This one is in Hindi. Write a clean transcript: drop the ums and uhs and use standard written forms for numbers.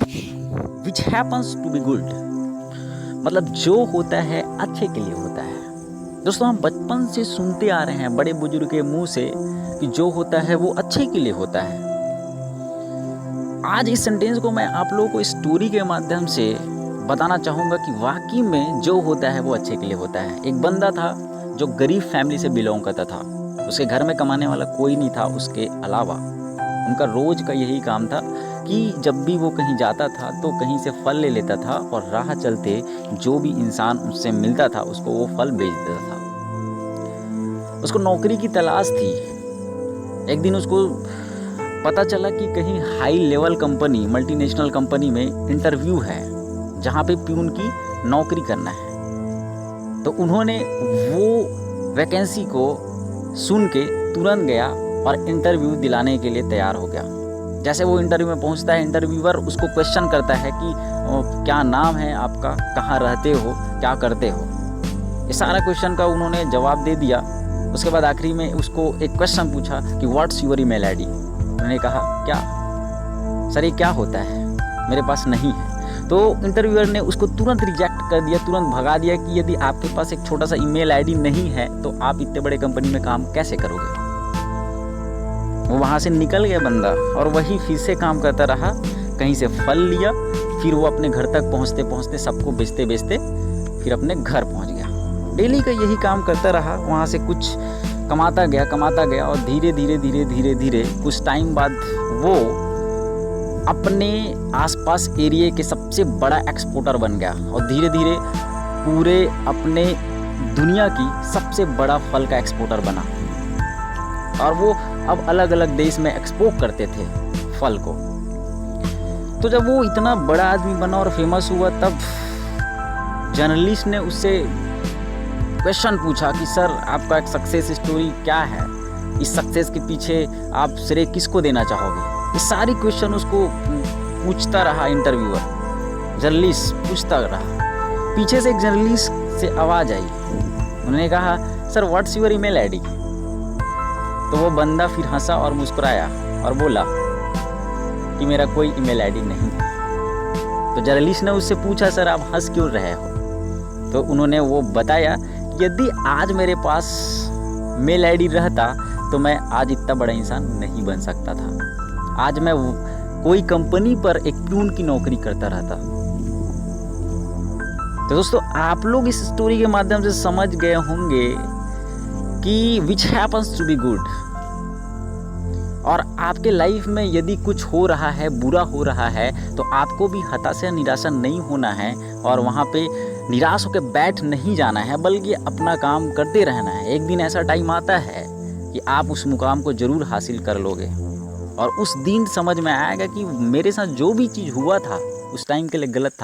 Which happens to be good, मतलब जो होता है अच्छे के लिए होता है। दोस्तों, हम बचपन से सुनते आ रहे हैं बड़े बुजुर्ग के मुंह से कि जो होता है वो अच्छे के लिए होता है। आज इस सेंटेंस को मैं आप लोगों को स्टोरी के माध्यम से बताना चाहूँगा कि वाकई में जो होता है वो अच्छे के लिए होता है। एक बंदा था जो गरीब फैमिली से बिलोंग करता था। उसके घर में कमाने वाला कोई नहीं था उसके अलावा। उनका रोज का यही काम था कि जब भी वो कहीं जाता था तो कहीं से फल ले लेता था और राह चलते जो भी इंसान उससे मिलता था उसको वो फल बेच देता था। उसको नौकरी की तलाश थी। एक दिन उसको पता चला कि कहीं high level company, multinational company में इंटरव्यू है जहाँ पे प्यून की नौकरी करना है। तो उन्होंने वो वैकेंसी को सुन के तुरंत गया और इंटरव्यू दिलाने के लिए तैयार हो गया। जैसे वो इंटरव्यू में पहुंचता है, इंटरव्यूअर उसको क्वेश्चन करता है कि क्या नाम है आपका, कहाँ रहते हो, क्या करते हो। ये सारा क्वेश्चन का उन्होंने जवाब दे दिया। उसके बाद आखिरी में उसको एक क्वेश्चन पूछा कि व्हाट्स योर ईमेल आईडी। उन्होंने कहा क्या सर, ये क्या होता है, मेरे पास नहीं है। तो इंटरव्यूअर ने उसको तुरंत रिजेक्ट कर दिया, तुरंत भगा दिया कि यदि आपके पास एक छोटा सा ईमेल आईडी नहीं है तो आप इतने बड़े कंपनी में काम कैसे करोगे। वो वहाँ से निकल गया बंदा और वही फिर से काम करता रहा। कहीं से फल लिया, फिर वो अपने घर तक पहुँचते पहुँचते सबको बेचते बेचते फिर अपने घर पहुँच गया। डेली का यही काम करता रहा। वहाँ से कुछ कमाता गया और धीरे धीरे कुछ टाइम बाद वो अपने आसपास एरिया के सबसे बड़ा एक्सपोर्टर बन गया और धीरे धीरे पूरे अपने दुनिया की सबसे बड़ा फल का एक्सपोर्टर बना। और वो अब अलग अलग देश में एक्सपोर्ट करते थे फल को। तो जब वो इतना बड़ा आदमी बना और फेमस हुआ तब जर्नलिस्ट ने उससे क्वेश्चन पूछा कि सर आपका एक सक्सेस स्टोरी क्या है, इस सक्सेस के पीछे आप श्रेय किसको देना चाहोगे। ये सारी क्वेश्चन उसको पूछता रहा इंटरव्यूअर, जर्नलिस्ट पूछता रहा। पीछे से एक जर्नलिस्ट से आवाज़ आई। उन्होंने कहा sir what's your email ID. तो वो बंदा फिर हंसा और मुस्कुराया और बोला कि मेरा कोई ईमेल आईडी नहीं है। तो जर्नलिस्ट ने उससे पूछा सर आप हंस क्यों रहे हो। तो उन्होंने वो बताया यदि आज मेरे पास मेल आईडी रहता तो मैं आज इतना बड़ा इंसान नहीं बन सकता था। आज मैं कोई कंपनी पर एक प्यून की नौकरी करता रहता। तो दोस्तों, आप लोग इस स्टोरी के माध्यम से समझ गए होंगे कि which happens to be good. और आपके लाइफ में यदि कुछ हो रहा है, बुरा हो रहा है, तो आपको भी हताशा निराशा नहीं होना है और वहाँ पे निराश होकर बैठ नहीं जाना है, बल्कि अपना काम करते रहना है। एक दिन ऐसा टाइम आता है कि आप उस मुकाम को जरूर हासिल कर लोगे और उस दिन समझ में आएगा कि मेरे साथ जो भी चीज़ हुआ था उस टाइम के लिए गलत था।